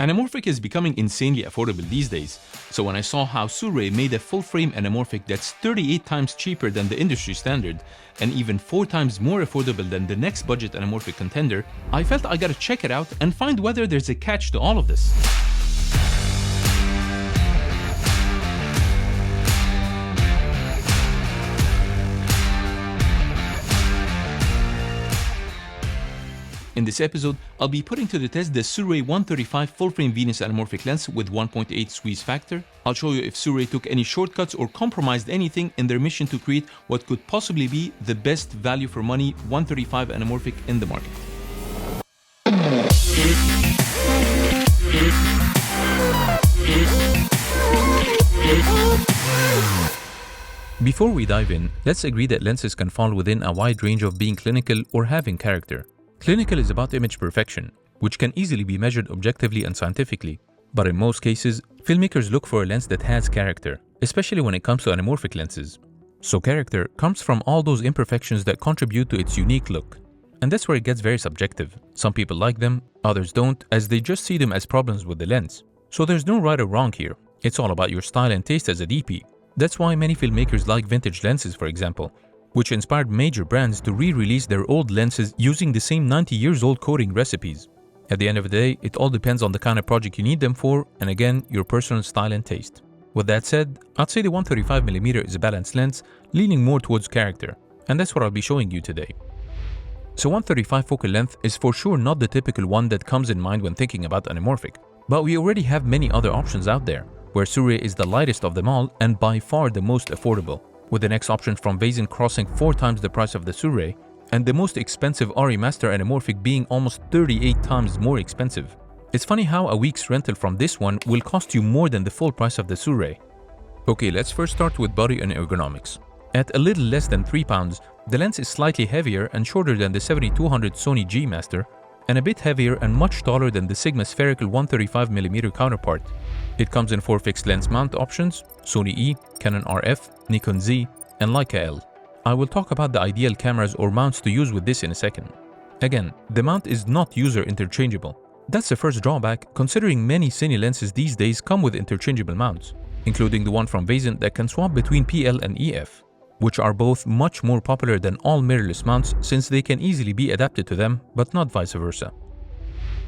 Anamorphic is becoming insanely affordable these days, so when I saw how SIRUI made a full-frame anamorphic that's 38 times cheaper than the industry standard, and even 4 times more affordable than the next budget anamorphic contender, I felt I gotta check it out and find whether there's a catch to all of this. In this episode, I'll be putting to the test the SIRUI 135 full-frame Venus anamorphic lens with 1.8 squeeze factor. I'll show you if SIRUI took any shortcuts or compromised anything in their mission to create what could possibly be the best value for money 135 anamorphic in the market. Before we dive in, let's agree that lenses can fall within a wide range of being clinical or having character. Clinical is about image perfection, which can easily be measured objectively and scientifically. But in most cases, filmmakers look for a lens that has character, especially when it comes to anamorphic lenses. So character comes from all those imperfections that contribute to its unique look. And that's where it gets very subjective. Some people like them, others don't, as they just see them as problems with the lens. So there's no right or wrong here. It's all about your style and taste as a DP. That's why many filmmakers like vintage lenses, for example, which inspired major brands to re-release their old lenses using the same 90 years old coating recipes. At the end of the day, it all depends on the kind of project you need them for, and again, your personal style and taste. With that said, I'd say the 135mm is a balanced lens, leaning more towards character, and that's what I'll be showing you today. So 135 focal length is for sure not the typical one that comes in mind when thinking about anamorphic, but we already have many other options out there, where SIRUI is the lightest of them all and by far the most affordable, with the next option from Vazen crossing 4 times the price of the SIRUI, and the most expensive RE Master anamorphic being almost 38 times more expensive. It's funny how a week's rental from this one will cost you more than the full price of the SIRUI. Okay, let's first start with body and ergonomics. At a little less than 3 pounds, the lens is slightly heavier and shorter than the 7200 Sony G Master, and a bit heavier and much taller than the Sigma spherical 135mm counterpart. It comes in 4 fixed lens mount options: Sony E, Canon RF, Nikon Z, and Leica L. I will talk about the ideal cameras or mounts to use with this in a second. Again, the mount is not user interchangeable. That's the first drawback, considering many cine lenses these days come with interchangeable mounts, including the one from Vazen that can swap between PL and EF, which are both much more popular than all mirrorless mounts since they can easily be adapted to them, but not vice versa.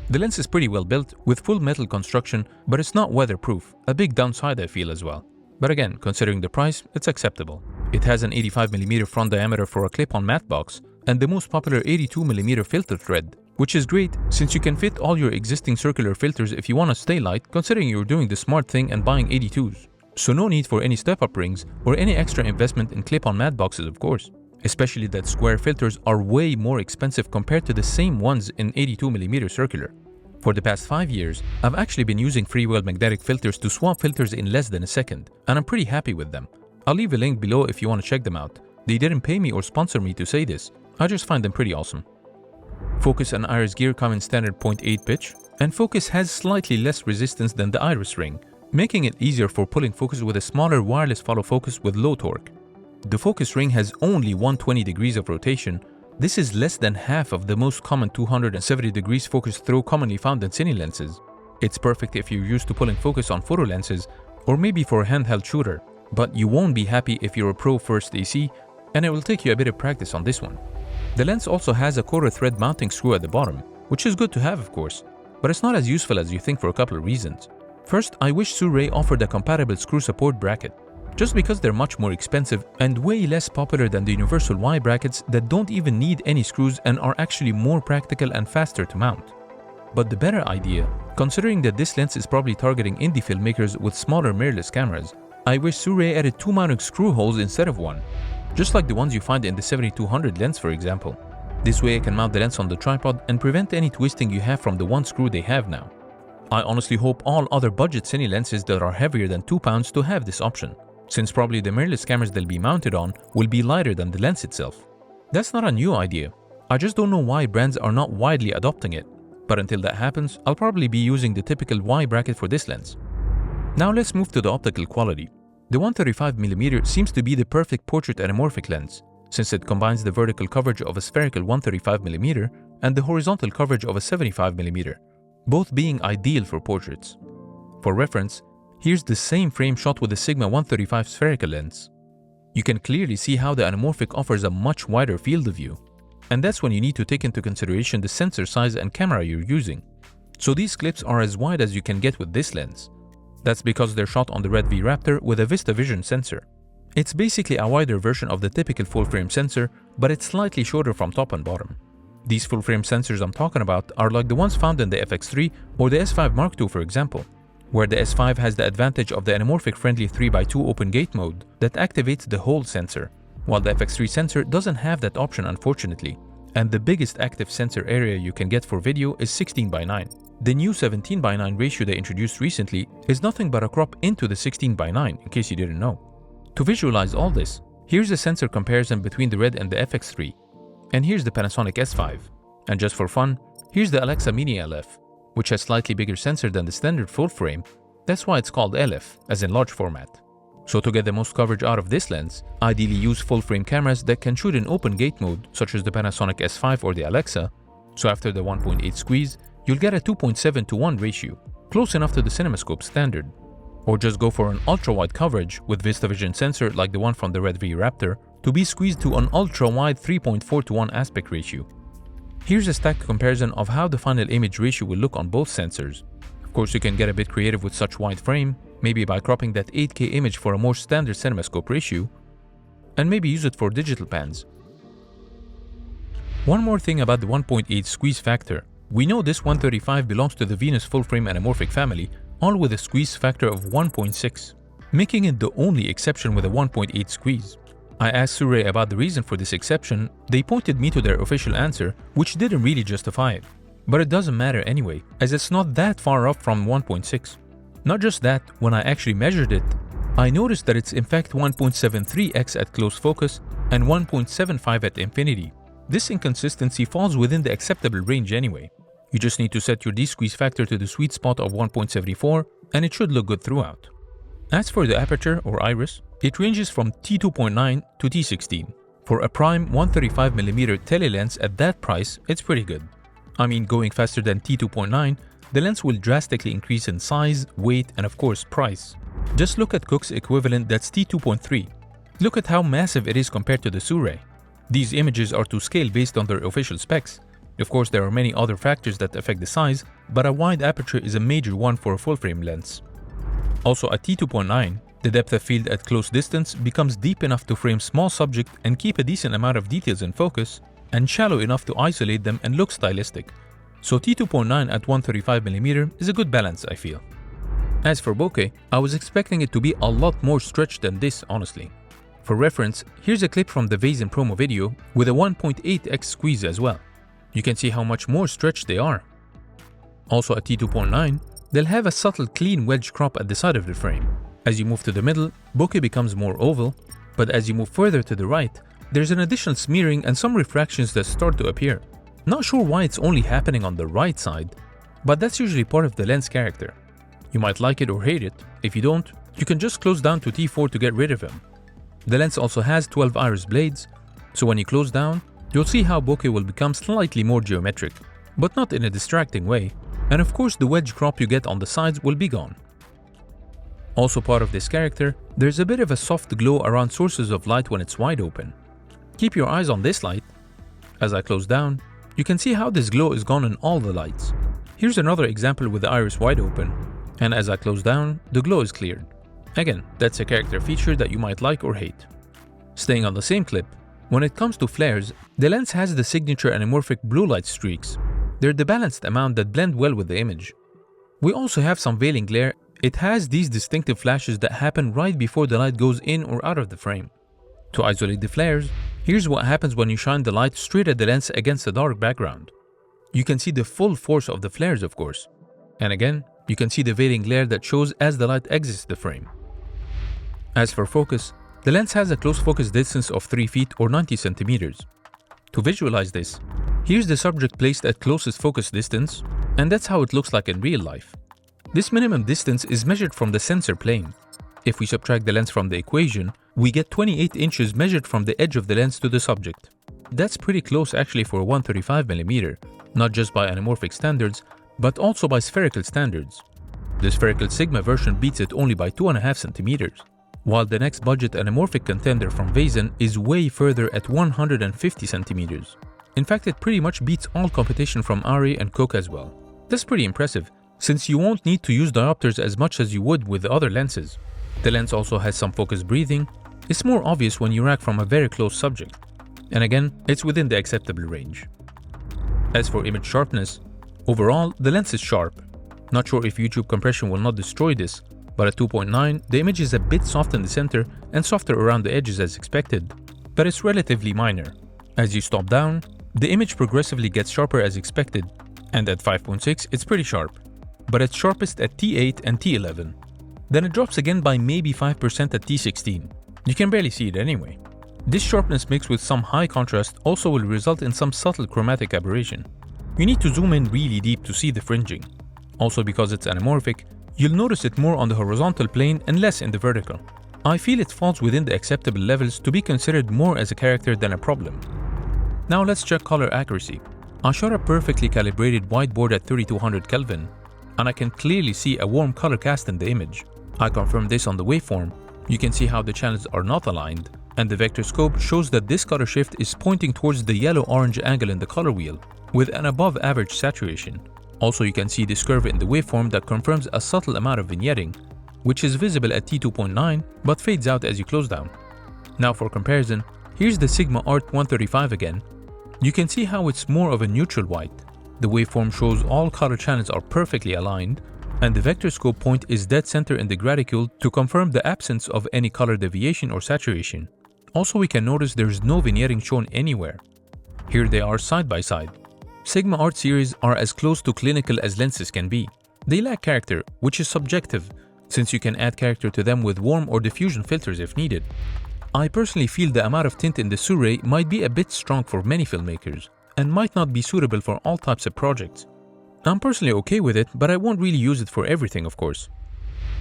The lens is pretty well built, with full metal construction, but it's not weatherproof, a big downside I feel as well. But again, considering the price, it's acceptable. It has an 85mm front diameter for a clip-on matte box, and the most popular 82mm filter thread, which is great since you can fit all your existing circular filters if you want to stay light, considering you're doing the smart thing and buying 82s. So no need for any step-up rings or any extra investment in clip-on matte boxes, of course. Especially that square filters are way more expensive compared to the same ones in 82mm circular. For the past 5 years, I've actually been using FREEWELL magnetic filters to swap filters in less than a second, and I'm pretty happy with them. I'll leave a link below if you want to check them out. They didn't pay me or sponsor me to say this, I just find them pretty awesome. Focus and iris gear come in standard 0.8 pitch, and focus has slightly less resistance than the iris ring, making it easier for pulling focus with a smaller wireless follow focus with low torque. The focus ring has only 120 degrees of rotation. This is less than half of the most common 270 degrees focus throw commonly found in cine lenses. It's perfect if you're used to pulling focus on photo lenses, or maybe for a handheld shooter, but you won't be happy if you're a pro first AC, and it will take you a bit of practice on this one. The lens also has a quarter thread mounting screw at the bottom, which is good to have of course, but it's not as useful as you think for a couple of reasons. First, I wish SIRUI offered a compatible screw support bracket, just because they're much more expensive and way less popular than the universal Y brackets that don't even need any screws and are actually more practical and faster to mount. But the better idea, considering that this lens is probably targeting indie filmmakers with smaller mirrorless cameras, I wish SIRUI added 2 mounting screw holes instead of 1, just like the ones you find in the 7200 lens for example. This way I can mount the lens on the tripod and prevent any twisting you have from the 1 screw they have now. I honestly hope all other budget cine lenses that are heavier than 2 pounds to have this option, since probably the mirrorless cameras they'll be mounted on will be lighter than the lens itself. That's not a new idea, I just don't know why brands are not widely adopting it, but until that happens, I'll probably be using the typical Y bracket for this lens. Now let's move to the optical quality. The 135mm seems to be the perfect portrait anamorphic lens, since it combines the vertical coverage of a spherical 135mm and the horizontal coverage of a 75mm. both being ideal for portraits. For reference, here's the same frame shot with the Sigma 135 spherical lens. You can clearly see how the Anamorphic offers a much wider field of view. And that's when you need to take into consideration the sensor size and camera you're using. So these clips are as wide as you can get with this lens. That's because they're shot on the red v-raptor with a VistaVision sensor. It's basically a wider version of the typical full-frame sensor, but it's slightly shorter from top and bottom. These full-frame sensors I'm talking about are like the ones found in the FX3 or the S5 Mark II, for example, where the S5 has the advantage of the Anamorphic-friendly 3x2 open gate mode that activates the whole sensor, while the FX3 sensor doesn't have that option, unfortunately, and the biggest active sensor area you can get for video is 16:9. The new 17:9 ratio they introduced recently is nothing but a crop into the 16:9, in case you didn't know. To visualize all this, here's a sensor comparison between the Red and the FX3, and here's the Panasonic S5. And just for fun, here's the Alexa Mini LF, which has slightly bigger sensor than the standard full frame. That's why it's called LF, as in large format. So to get the most coverage out of this lens, ideally use full frame cameras that can shoot in open gate mode, such as the Panasonic S5 or the Alexa. So after the 1.8 squeeze, you'll get a 2.7:1 ratio, close enough to the CinemaScope standard. Or just go for an ultra-wide coverage with VistaVision sensor like the one from the Red v-raptor to be squeezed to an ultra-wide 3.4:1 aspect ratio. Here's a stacked comparison of how the final image ratio will look on both sensors. Of course, you can get a bit creative with such wide frame, maybe by cropping that 8K image for a more standard CinemaScope ratio, and maybe use it for digital pans. One more thing about the 1.8 squeeze factor. We know this 135 belongs to the Venus full-frame Anamorphic family, all with a squeeze factor of 1.6, making it the only exception with a 1.8 squeeze. I asked SIRUI about the reason for this exception. They pointed me to their official answer, which didn't really justify it. But it doesn't matter anyway, as it's not that far off from 1.6. Not just that, when I actually measured it, I noticed that it's in fact 1.73x at close focus and 1.75 at infinity. This inconsistency falls within the acceptable range anyway. You just need to set your D-squeeze factor to the sweet spot of 1.74 and it should look good throughout. As for the aperture or iris, it ranges from t2.9 to t16. For a prime 135mm tele lens at that price, it's pretty good. I mean, going faster than t2.9, the lens will drastically increase in size, weight, and of course price. Just look at Cook's equivalent, that's t2.3. Look at how massive it is compared to the SIRUI. These images are to scale based on their official specs. Of course, there are many other factors that affect the size, but a wide aperture is a major one for a full-frame lens. Also at t2.9, the depth of field at close distance becomes deep enough to frame small subject and keep a decent amount of details in focus, and shallow enough to isolate them and look stylistic. So t2.9 at 135mm is a good balance, I feel. As for bokeh, I was expecting it to be a lot more stretched than this, honestly. For reference, here's a clip from the Vazen promo video with a 1.8x squeeze as well. You can see how much more stretched they are. Also at t2.9, they'll have a subtle clean wedge crop at the side of the frame. As you move to the middle, bokeh becomes more oval, but as you move further to the right, there's an additional smearing and some refractions that start to appear. Not sure why it's only happening on the right side, but that's usually part of the lens character. You might like it or hate it. If you don't, you can just close down to t4 to get rid of him. The lens also has 12 iris blades, so when you close down, you'll see how bokeh will become slightly more geometric, but not in a distracting way, and of course the wedge crop you get on the sides will be gone. Also part of this character, there's a bit of a soft glow around sources of light when it's wide open. Keep your eyes on this light. As I close down, you can see how this glow is gone in all the lights. Here's another example with the iris wide open, and as I close down, the glow is cleared. Again, that's a character feature that you might like or hate. Staying on the same clip, when it comes to flares, the lens has the signature anamorphic blue light streaks. They're the balanced amount that blend well with the image. We also have some veiling glare. It has these distinctive flashes that happen right before the light goes in or out of the frame. To isolate the flares, here's what happens when you shine the light straight at the lens against a dark background. You can see the full force of the flares, of course. And again, you can see the veiling glare that shows as the light exits the frame. As for focus, the lens has a close focus distance of 3 feet or 90 centimeters. To visualize this, here's the subject placed at closest focus distance, and that's how it looks like in real life. This minimum distance is measured from the sensor plane. If we subtract the lens from the equation, we get 28 inches measured from the edge of the lens to the subject. That's pretty close actually for a 135mm, not just by anamorphic standards, but also by spherical standards. The spherical Sigma version beats it only by 2.5 centimeters, while the next budget anamorphic contender from Vazen is way further at 150 centimeters. In fact, it pretty much beats all competition from ARRI and Bokeh as well. That's pretty impressive, since you won't need to use diopters as much as you would with the other lenses. The lens also has some focus breathing. It's more obvious when you rack from a very close subject. And again, it's within the acceptable range. As for image sharpness, overall, the lens is sharp. Not sure if YouTube compression will not destroy this, but at 2.9, the image is a bit soft in the center and softer around the edges as expected, but it's relatively minor. As you stop down, the image progressively gets sharper as expected, and at 5.6, it's pretty sharp, but it's sharpest at T8 and T11. Then it drops again by maybe 5% at T16. You can barely see it anyway. This sharpness mixed with some high contrast also will result in some subtle chromatic aberration. You need to zoom in really deep to see the fringing. Also, because it's anamorphic, you'll notice it more on the horizontal plane and less in the vertical. I feel it falls within the acceptable levels to be considered more as a character than a problem. Now let's check color accuracy. I shot a perfectly calibrated whiteboard at 3200 Kelvin, and I can clearly see a warm color cast in the image. I confirmed this on the waveform. You can see how the channels are not aligned, and the vector scope shows that this color shift is pointing towards the yellow-orange angle in the color wheel, with an above average saturation. Also, you can see this curve in the waveform that confirms a subtle amount of vignetting, which is visible at T2.9 but fades out as you close down. Now for comparison, here's the Sigma Art 135 again. You can see how it's more of a neutral white. The waveform shows all color channels are perfectly aligned, and the vector scope point is dead center in the graticule to confirm the absence of any color deviation or saturation. Also, we can notice there's no vignetting shown anywhere. Here they are side by side. Sigma Art series are as close to clinical as lenses can be. They lack character, which is subjective, since you can add character to them with warm or diffusion filters if needed. I personally feel the amount of tint in the SIRUI might be a bit strong for many filmmakers, and might not be suitable for all types of projects. I'm personally okay with it, but I won't really use it for everything, of course.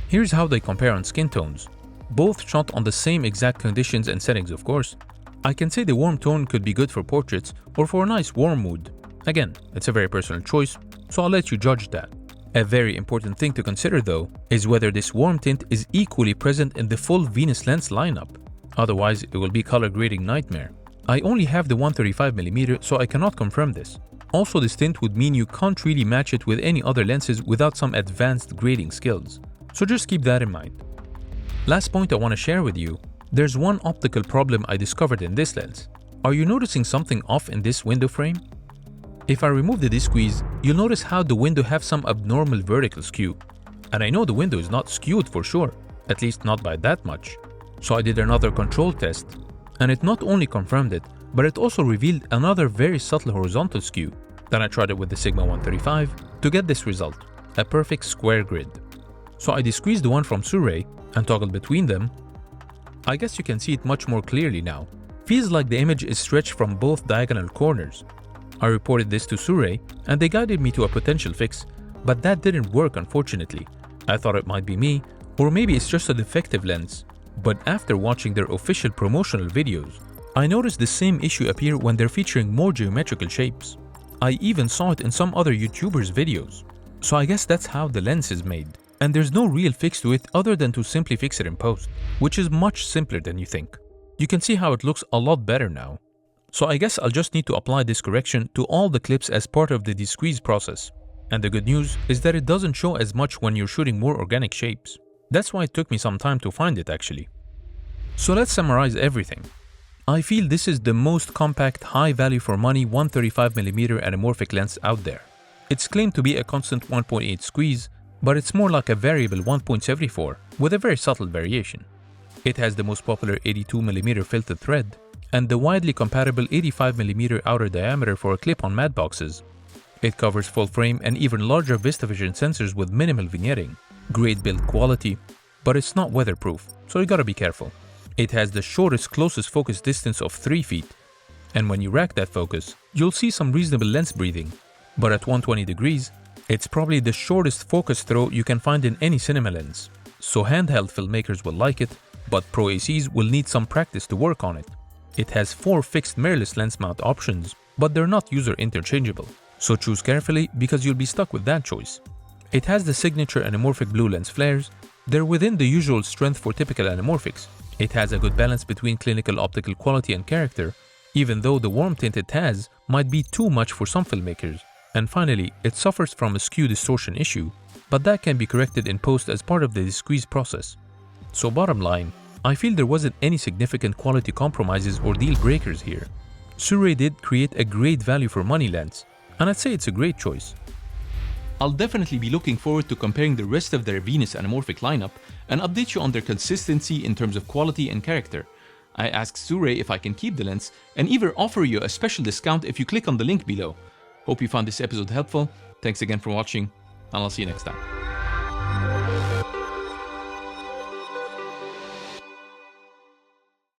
Here's how they compare on skin tones. Both shot on the same exact conditions and settings, of course. I can say the warm tone could be good for portraits or for a nice warm mood. Again, it's a very personal choice, so I'll let you judge that. A very important thing to consider though is whether this warm tint is equally present in the full Venus lens lineup. Otherwise, it will be color grading nightmare. I only have the 135mm, so I cannot confirm this. Also, this tint would mean you can't really match it with any other lenses without some advanced grading skills. So just keep that in mind. Last point I want to share with you, there's one optical problem I discovered in this lens. Are you noticing something off in this window frame? If I remove the disc squeeze, you'll notice how the window have some abnormal vertical skew. And I know the window is not skewed for sure, at least not by that much. So I did another control test, and it not only confirmed it, but it also revealed another very subtle horizontal skew. Then I tried it with the Sigma 135 to get this result, a perfect square grid. So I de-squeezed the one from SIRUI and toggled between them. I guess you can see it much more clearly now. Feels like the image is stretched from both diagonal corners. I reported this to SIRUI and they guided me to a potential fix, but that didn't work unfortunately. I thought it might be me, or maybe it's just a defective lens. But after watching their official promotional videos, I noticed the same issue appear when they're featuring more geometrical shapes. I even saw it in some other YouTubers' videos. So I guess that's how the lens is made. And there's no real fix to it other than to simply fix it in post, which is much simpler than you think. You can see how it looks a lot better now. So I guess I'll just need to apply this correction to all the clips as part of the de-squeeze process. And the good news is that it doesn't show as much when you're shooting more organic shapes. That's why it took me some time to find it actually. So let's summarize everything. I feel this is the most compact, high value for money 135mm anamorphic lens out there. It's claimed to be a constant 1.8 squeeze, but it's more like a variable 1.74 with a very subtle variation. It has the most popular 82mm filtered thread and the widely compatible 85mm outer diameter for clip-on matte boxes. It covers full frame and even larger VistaVision sensors with minimal vignetting. Great build quality, but it's not weatherproof, so you gotta be careful. It has the shortest closest focus distance of 3 feet, and when you rack that focus, you'll see some reasonable lens breathing. But at 120 degrees, it's probably the shortest focus throw you can find in any cinema lens. So handheld filmmakers will like it, but pro ACs will need some practice to work on it. It has 4 fixed mirrorless lens mount options, but they're not user interchangeable. So choose carefully because you'll be stuck with that choice. It has the signature anamorphic blue lens flares. They're within the usual strength for typical anamorphics. It has a good balance between clinical optical quality and character, even though the warm tint it has might be too much for some filmmakers. And finally, it suffers from a skew distortion issue, but that can be corrected in post as part of the squeeze process. So bottom line, I feel there wasn't any significant quality compromises or deal breakers here. SIRUI did create a great value for money lens, and I'd say it's a great choice. I'll definitely be looking forward to comparing the rest of their Venus anamorphic lineup and update you on their consistency in terms of quality and character. I asked SIRUI if I can keep the lens and even offer you a special discount if you click on the link below. Hope you found this episode helpful. Thanks again for watching, and I'll see you next time.